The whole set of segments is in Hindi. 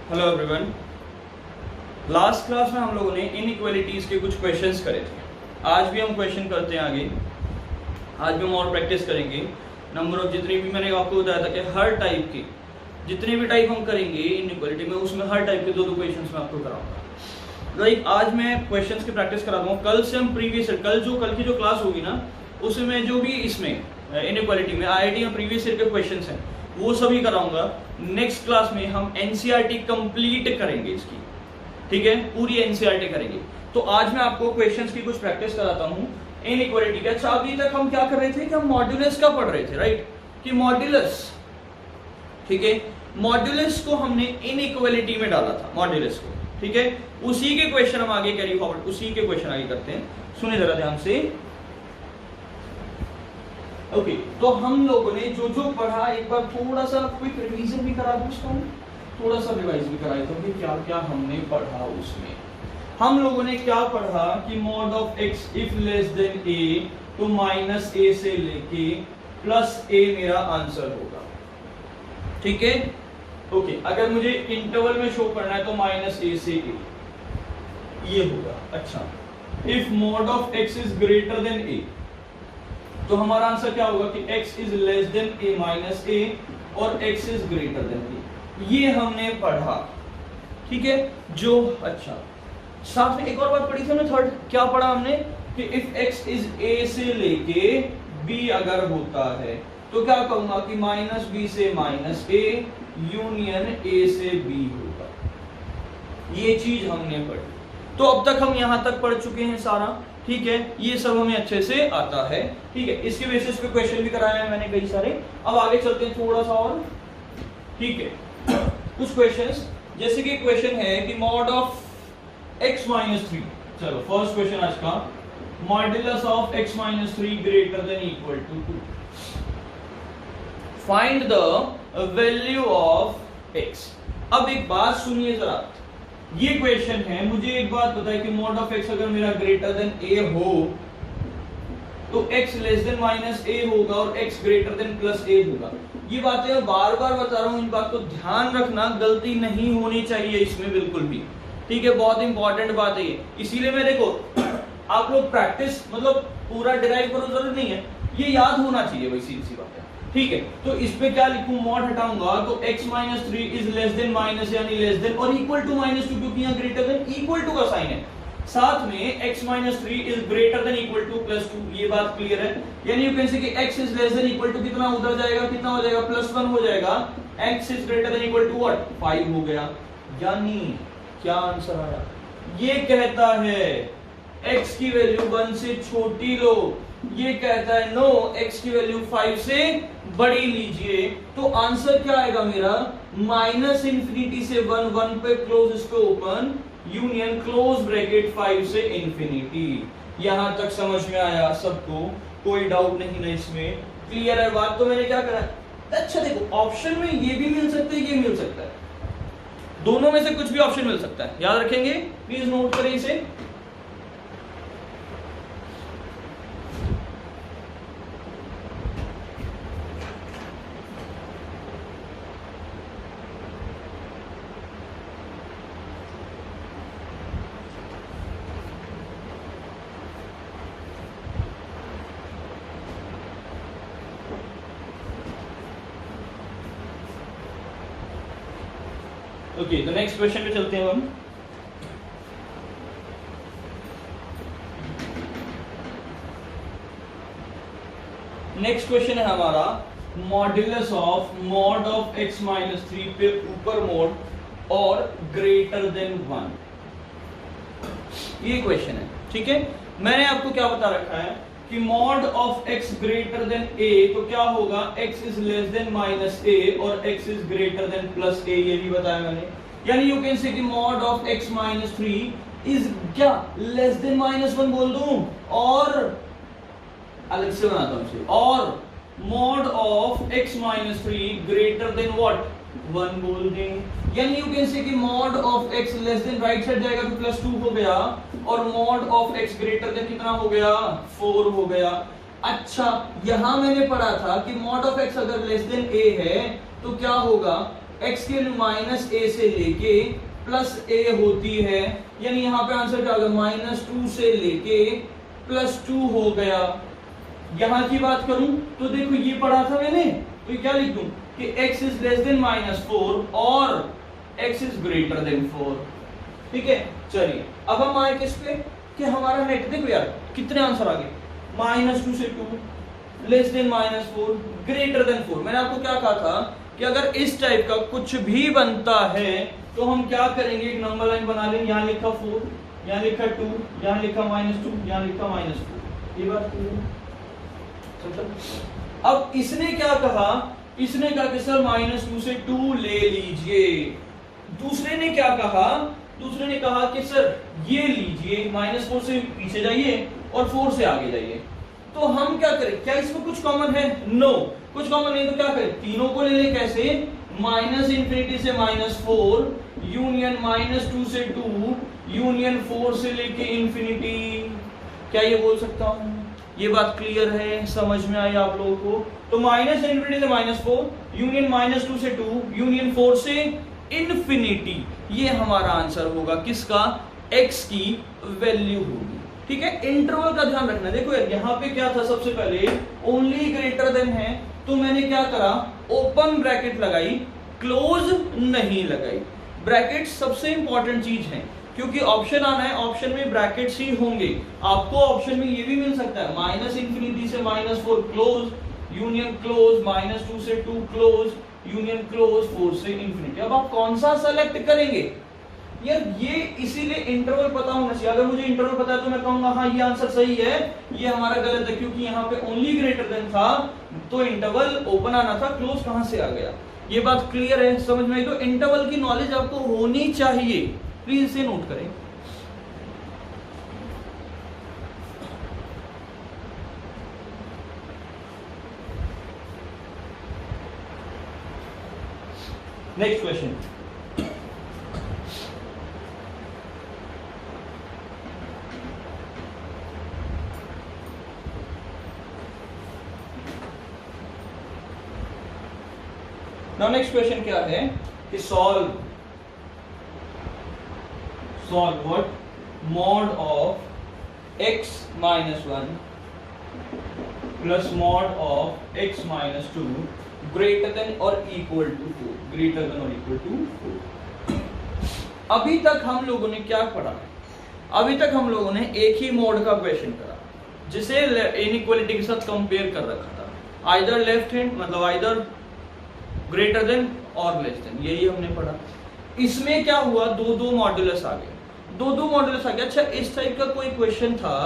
Hello everyone. लास्ट क्लास में हम लोगों ने इनइक्वालिटीज के कुछ क्वेश्चंस करे थे। आज भी हम क्वेश्चन करते हैं आगे। आज भी हम और प्रैक्टिस करेंगे। नंबर ऑफ जितनी भी मैंने आपको बताया था कि हर टाइप के जितने भी टाइप हम करेंगे इनइक्वालिटी में, उसमें हर टाइप के दो क्वेश्चंस मैं आपको कराऊंगा। लाइक आज मैं क्वेश्चंस की प्रैक्टिस कराता हूँ। कल से हम प्रीवियस कल की जो क्लास होगी ना, उसमें जो भी इसमें इनइक्वालिटी में IIT में प्रीवियस ईयर के क्वेश्चंस हैं वो सभी कराऊंगा। नेक्स्ट क्लास में हम NCERT कंप्लीट करेंगे इसकी, ठीक है, पूरी NCERT करेंगे। तो आज मैं आपको क्वेश्चंस की कुछ प्रैक्टिस कराता हूँ इनइक्वालिटी का। अच्छा, अभी तक हम क्या कर रहे थे कि हम मॉड्यूलस का पढ़ रहे थे, राइट, कि मॉड्यूलस, ठीक है, मॉड्यूलस को हमने इनइक्वालिटी में डाला था, मॉड्यूलस को, ठीक है। उसी के क्वेश्चन हम आगे कैरी फॉरवर्ड, उसी के क्वेश्चन आगे करते हैं। सुनिए जरा ध्यान से। ओके, तो हम लोगों ने जो जो पढ़ा एक बार थोड़ा सा क्विक रिवीजन भी करा दूं, उसका थोड़ा सा रिवाइज भी कराया था कि क्या क्या हमने पढ़ा। उसमें हम लोगों ने क्या पढ़ा कि mod of x if less than a, तो माइनस a से लेके प्लस a मेरा आंसर होगा, ठीक है। ओके, अगर मुझे इंटरवल में शो करना है तो माइनस a से a ये होगा। अच्छा, if mod of x is greater then a, तो हमारा आंसर क्या होगा कि x is less then a minus a और x is greater then a। ये हमने पढ़ा, ठीक है। जो अच्छा, साथ में एक और बात पढ़ी थी हमने, थर्ड क्या पढ़ा हमने कि इफ x इज a से लेके b अगर होता है तो क्या कहूंगा कि माइनस b से माइनस a यूनियन a से b होगा। ये चीज हमने पढ़ी। तो अब तक हम यहां तक पढ़ चुके हैं सारा, ठीक है। ये सब हमें अच्छे से आता है, ठीक है। इसके बेसिस पे क्वेश्चन भी कराए हैं मैंने कई सारे। अब आगे चलते हैं थोड़ा सा और, ठीक है। कुछ क्वेश्चंस, जैसे कि क्वेश्चन है कि मॉड ऑफ x माइनस 3, चलो फर्स्ट क्वेश्चन आज का, modulus of x minus 3 greater than equal to 2, find the value of x। अब एक बात सुनिए जरा, ये क्वेश्चन है, मुझे एक बात बताइए कि मॉड ऑफ x अगर मेरा ग्रेटर देन a हो तो x less than minus a होगा और x greater than plus a होगा। ये बातें मैं बार बार बता रहा हूं, इन बात को ध्यान रखना, गलती नहीं होनी चाहिए इसमें बिल्कुल भी, ठीक है। बहुत इंपॉर्टेंट बात है ये, इसीलिए मैं देखो आप लोग प्रैक्टिस मतलब पूरा डिराइव करो जरूर नहीं है, ये याद होना चाहिए, वही सीधी सी बात है, ठीक है। तो इस पे क्या लिखूं, मॉड हटाऊंगा तो x minus 3 is less then minus यानी लेस देन और इक्वल टू माइनस 2, क्योंकि यहाँ ग्रेटर देन इक्वल टू का साइन है। साथ में x minus 3 is greater than equal two plus 2, ये बात क्लियर है। यानी यू कैन से कि x is less than equal to कितना उधर जाएगा, कितना हो जाएगा, प्लस 1 हो जाएगा। x is greater than equal to what, 5 हो गया। यानी क्या आंसर आया, ये कहता है x की वैल्यू 1 से छोटी लो, ये कहता है नो x की वैल्यू 5 से बड़ी लीजिए। तो आंसर क्या आएगा मेरा, माइनस इंफिनिटी से 1, 1 पे क्लोज इसको ओपन, यूनियन क्लोज ब्रैकेट 5 से इंफिनिटी। यहां तक समझ में आया सबको, कोई डाउट नहीं ना इसमें, क्लियर है बात। तो मैंने क्या करा, अच्छा देखो ऑप्शन में ये भी मिल सकता है, ये मिल सकता है, दोनों में से कुछ भी ऑप्शन मिल सकता है, याद रखेंगे, प्लीज नोट करें इसे। ओके, तो नेक्स्ट क्वेश्चन पे चलते हैं हम। नेक्स्ट क्वेश्चन है हमारा modulus of mod of x minus 3 पे ऊपर मोड और ग्रेटर देन 1, ये क्वेश्चन है, ठीक है। मैंने आपको क्या बता रखा है कि mod of x greater than a, तो क्या होगा, x is less then minus a और x is greater then plus a, ये भी बताया मैंने। यानी यू कैन से कि mod of x minus 3 is क्या, लेस देन माइनस 1 बोल दूं, और अलग से बनाता हूं इसे, और mod of x minus 3 greater then what, 1 बोल दें। यानी यू कैन से कि mod of x less than right side जाएगा तो प्लस 2 हो गया, और mod of x greater than कितना हो गया, 4 हो गया। अच्छा, यहां मैंने पढ़ा था कि मॉड ऑफ x अगर लेस देन a है तो क्या होगा, x की वैल्यू माइनस ए से लेके प्लस ए होती है, यानी यहाँ पे आंसर क्या होगा, -2 से लेके +2 हो गया। यहाँ की बात करूं तो देखो ये पढ़ा था मैंने, तो क्या लिख दूं कि x इज लेस देन -4 और x इज ग्रेटर देन 4। ठीक है, चलिए अब हम आए किस पे कि हमारा नेट, देखो यार कितने आंसर आ गए, -2 से 2, लेस देन -4, ग्रेटर देन 4। मैंने आपको क्या कहा था कि अगर इस टाइप का कुछ भी बनता है तो हम क्या करेंगे, एक नंबर लाइन बना लेंगे, यहाँ लिखा 4, यहाँ लिखा 2, यहाँ लिखा -2, यहाँ लिखा -4। ये बात अब इसने क्या कहा, इसने कहा कि सर -2 से 2 ले लीजिए। दूसरे ने क्या कहा, दूसरे ने कहा कि सर ये लीजिए, -4 से पीछे जाइए और 4 से आगे जाइए। तो हम क्या करें, क्या इसमें कुछ कॉमन है? नो, कुछ कॉमन नहीं, तो क्या करें, तीनों को ले लें। कैसे? -∞ से -4 यूनियन -2 से 2 यूनियन 4 से लेके इंफिनिटी। क्या ये बोल सकता हूं? ये बात क्लियर है, समझ में आई आप लोगों को? तो -∞ से -4 यूनियन -2 से 2 यूनियन 4 से इंफिनिटी, ये हमारा आंसर होगा किसका, x की वैल्यू होगी। ठीक है, इंटरवल का ध्यान रखना। देखो यार यहाँ पे क्या था, सबसे पहले ओनली ग्रेटर देन है, तो मैंने क्या करा, ओपन ब्रैकेट लगाई, क्लोज नहीं लगाई। ब्रैकेट सबसे इंपॉर्टेंट चीज है, क्योंकि ऑप्शन आना है, ऑप्शन में ब्रैकेट्स ही होंगे। आपको ऑप्शन में ये भी मिल सकता है -∞ से -4 क्लोज यूनियन क्लोज, -2 से 2 क्लोज यूनियन क्लोज, 4 से इंफिनिटी। अब आप कौन सा सेलेक्ट करेंगे यार, ये इसीलिए इंटरवल पता होना चाहिए। अगर मुझे इंटरवल पता है तो मैं कहूंगा हाँ ये आंसर सही है, ये हमारा गलत है, क्योंकि यहाँ पे ओनली ग्रेटर देन था तो इंटरवल ओपन आना था, क्लोज कहां से आ गया। ये बात क्लियर है, समझ में आई? तो इंटरवल की नॉलेज आपको होनी चाहिए, प्लीज इसे नोट करें। Next question, now next question क्या है कि solve what mod of x minus 1 plus mod of x minus 2 greater than or equal to 4, greater than or equal to 4। अभी तक हम लोगों ने क्या पढ़ा, अभी तक हम लोगों ने एक ही मोड का क्वेश्चन करा जिसे इनइक्वालिटी के साथ कंपेयर कर रखा था, आइदर लेफ्ट हैंड मतलब आइदर ग्रेटर देन और लेस देन, यही हमने पढ़ा। इसमें क्या हुआ, दो मॉड्यूलस आ गए, दो मॉड्यूलस आ गया। अच्छा, इस टाइप का कोई क्वेश्चन था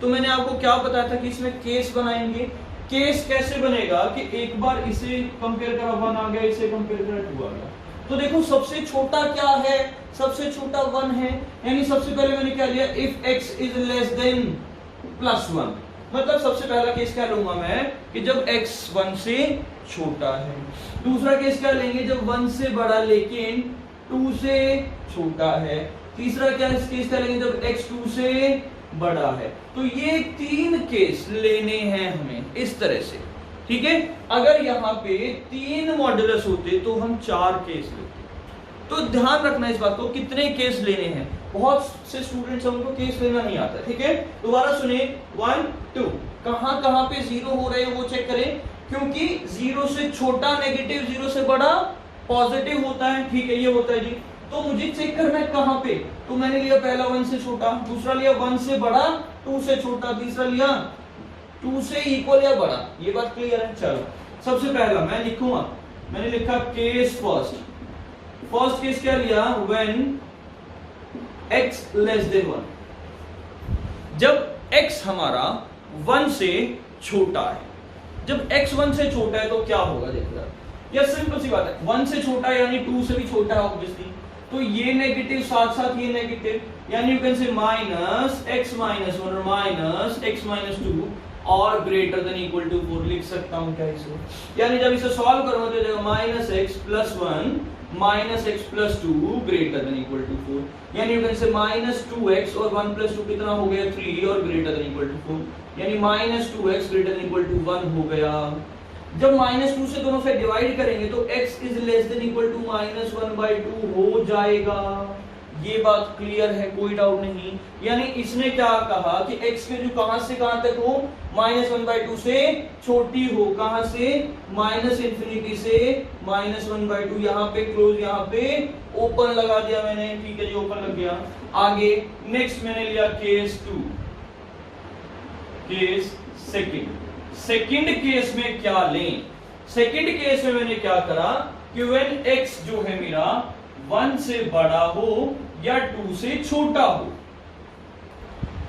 तो मैंने आपको क्या बताया था कि इसमें केस बनाएंगे। केस कैसे बनेगा कि एक बार इसे कंपेयर करा 1 आ गया, इसे कंपेयर करा 2 आ गया, तो देखो सबसे छोटा क्या है, सबसे छोटा 1 है, यानी सबसे पहले मैंने क्या लिया, if x is less then +1, मतलब सबसे पहला केस क्या लूंगा मैं कि जब x 1 से छोटा है। दूसरा केस क्या लेंगे, जब 1 से बड़ा लेकिन 2 से छोटा है। तीसरा क्या केस क्या लेंगे, जब x 2 से बड़ा है। तो ये 3 केस लेने हैं हमें इस तरह से, ठीक है। अगर यहाँ पे 3 मॉड्यूलस होते तो हम 4 केस लेते। तो ध्यान रखना इस बात को, कितने केस लेने हैं। बहुत से स्टूडेंट्स हैं उनको केस लेना नहीं आता, ठीक है। दोबारा सुनिए, 1 2 कहां पे 0 हो रहे हैं वो चेक करें, क्योंकि 0 से छोटा नेगेटिव, 0 से बड़ा पॉजिटिव होता है, ठीक है, ये होता है जी। तो मुझे चेक करना है कहां पे, तो मैंने लिया पहला 1 से छोटा, दूसरा लिया 1 से बड़ा 2 से छोटा, तीसरा लिया 2 से इक्वल या बड़ा। ये बात क्लियर है। चलो सबसे पहला मैं लिखूंगा, मैंने लिखा केस फर्स्ट केस क्या लिया, व्हेन x लेस देन 1, जब x हमारा 1 से छोटा है। जब x 1 से छोटा है तो क्या होगा, देखो यार सिंपल सी बात है, 1 से छोटा है यानी 2 से भी छोटा है ऑब्वियसली, तो ये नेगेटिव साथ साथ ये नेगेटिव, यानी यू कैन से माइनस x माइनस 1 और माइनस x माइनस 2 और ग्रेटर देन इक्वल टू 4 लिख सकता हूं क्या इसे, यानी जब इसे सॉल्व करूंगा तो जाएगा minus x plus 1 minus x plus 2 greater than equal to 4, यानी यू कैन से माइनस 2x और 1 प्लस 2 कितना हो गया 3 और ग्रेटर देन इक्वल टू 4, यानी minus 2x greater than equal to 1 हो गया। जब -2 से दोनों से डिवाइड करेंगे तो x is less than equal to -1/2 हो जाएगा। ये बात क्लियर है, कोई डाउट नहीं। यानी इसने क्या कहा कि x के जो कहां से कहां तक हो, -1/2 से छोटी हो। कहां से? -∞ से -1/2। यहाँ पे क्लोज, यहाँ पे ओपन लगा दिया मैंने, ठीक है जी, ओपन लग गया। आगे नेक्स्ट मैंने लिया केस 2, केस सेकंड केस में क्या लें? सेकंड केस में मैंने क्या करा कि व्हेन x जो है मेरा 1 से बड़ा हो या 2 से छोटा हो,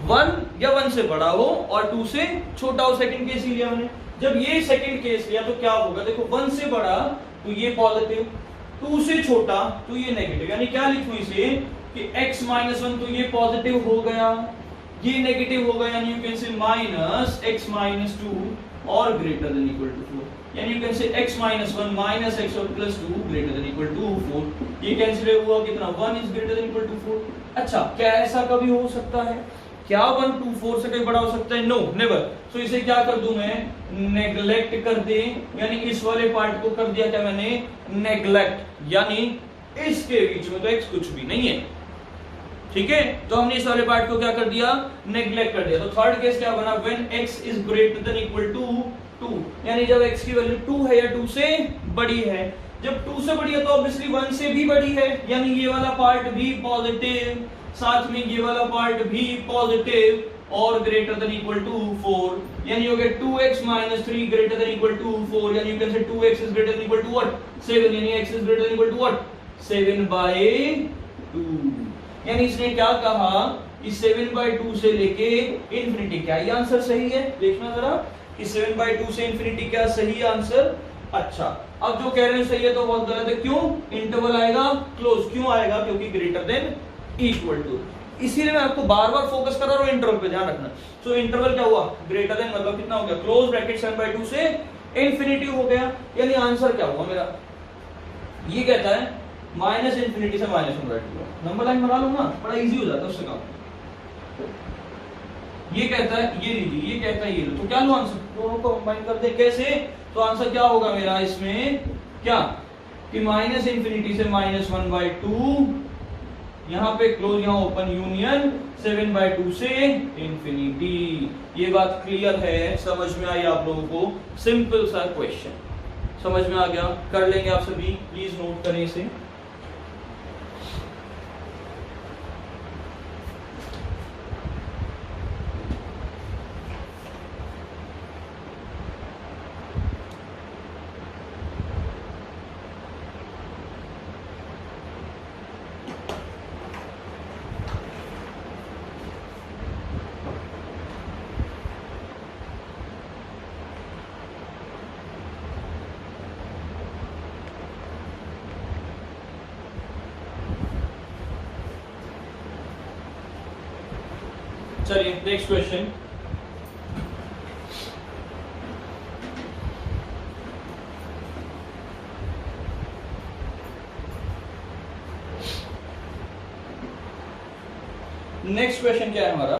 1 या 1 से बड़ा हो और 2 से छोटा हो। सेकंड केस ही लिया मैंने। जब ये सेकंड केस लिया तो क्या होगा, देखो 1 से बड़ा तो ये पॉजिटिव, 2 से छोटा तो ये नेगेटिव। यानी क्या लिखूं इसे कि x -1 तो ये पॉजिटिव हो गया, ये नेगेटिव होगा, यानी यू कैन से -x -2 और ग्रेटर देन इक्वल टू 4। यानी you can say x -1 - x और +2 ग्रेटर देन इक्वल टू 4। ये कैंसिल हुआ कितना, 1 is greater than equal to 4। अच्छा, क्या ऐसा कभी हो सकता है? क्या 1 2 4 से कहीं बड़ा हो सकता है? No, never. सो इसे क्या कर दूं मैं, नेग्लेक्ट कर दे। यानी इस वाले पार्ट को कर दिया क्या मैंने, नेग्लेक्ट। यानी इसके बीच में तो x कुछ भी नहीं है, ठीक है। तो हमने इस वाले पार्ट को क्या कर दिया, नेग्लेक्ट कर दिया। तो थर्ड केस क्या बना, when x is greater than equal to 2। यानी जब x की वैल्यू 2 है या 2 से बड़ी है। जब 2 से बड़ी है तो ऑब्वियसली 1 से भी बड़ी है, यानी ये वाला पार्ट भी पॉजिटिव, साथ में ये वाला पार्ट भी पॉजिटिव और ग्रेटर देन इक्वल टू 4। यानी हो गया 2x - 3 greater than equal to 4। यानी you can say 2x is greater than equal to what, 7। यानी x is greater than equal to what, 7/2। यानी इसने क्या कहा कि 7/2 से लेके इंफिनिटी। क्या ये आंसर सही है? देखना जरा कि 7/2 से इंफिनिटी क्या सही आंसर। अच्छा, अब जो कह रहे हैं सही है तो बहुत गलत है। क्यों? इंटरवल आएगा क्लोज। क्यों आएगा? क्योंकि ग्रेटर देन इक्वल टू। इसीलिए मैं आपको बार बार फोकस कर रहा हूं इंटरवल पे, ध्यान रखना। सो इंटरवल क्या हुआ, ग्रेटर देन, मतलब कितना हो गया, क्लोज ब्रैकेट 7/2 से इंफिनिटी हो गया। यानी आंसर क्या हुआ मेरा, ये कहता है -∞ से -1/2। नंबर लाइन बना लो ना, बड़ा इजी हो जाता है उससे काम। ये कहता है ये लीजिए, ये कहता है ये लो, तो क्या लो आंसर, दोनों को कंबाइन कर दे। कैसे? तो आंसर क्या होगा मेरा इसमें, क्या कि -∞ से -1/2, यहां पे क्लोज, यहां ओपन, यूनियन 7/2 से इंफिनिटी। ये बात क्लियर है, समझ में आई आप लोगों को? सिंपल सा क्वेश्चन समझ में आ गया। कर लेंगे आप सभी, प्लीज नोट करें इसे। चलिए नेक्स्ट क्वेश्चन। नेक्स्ट क्वेश्चन क्या है हमारा,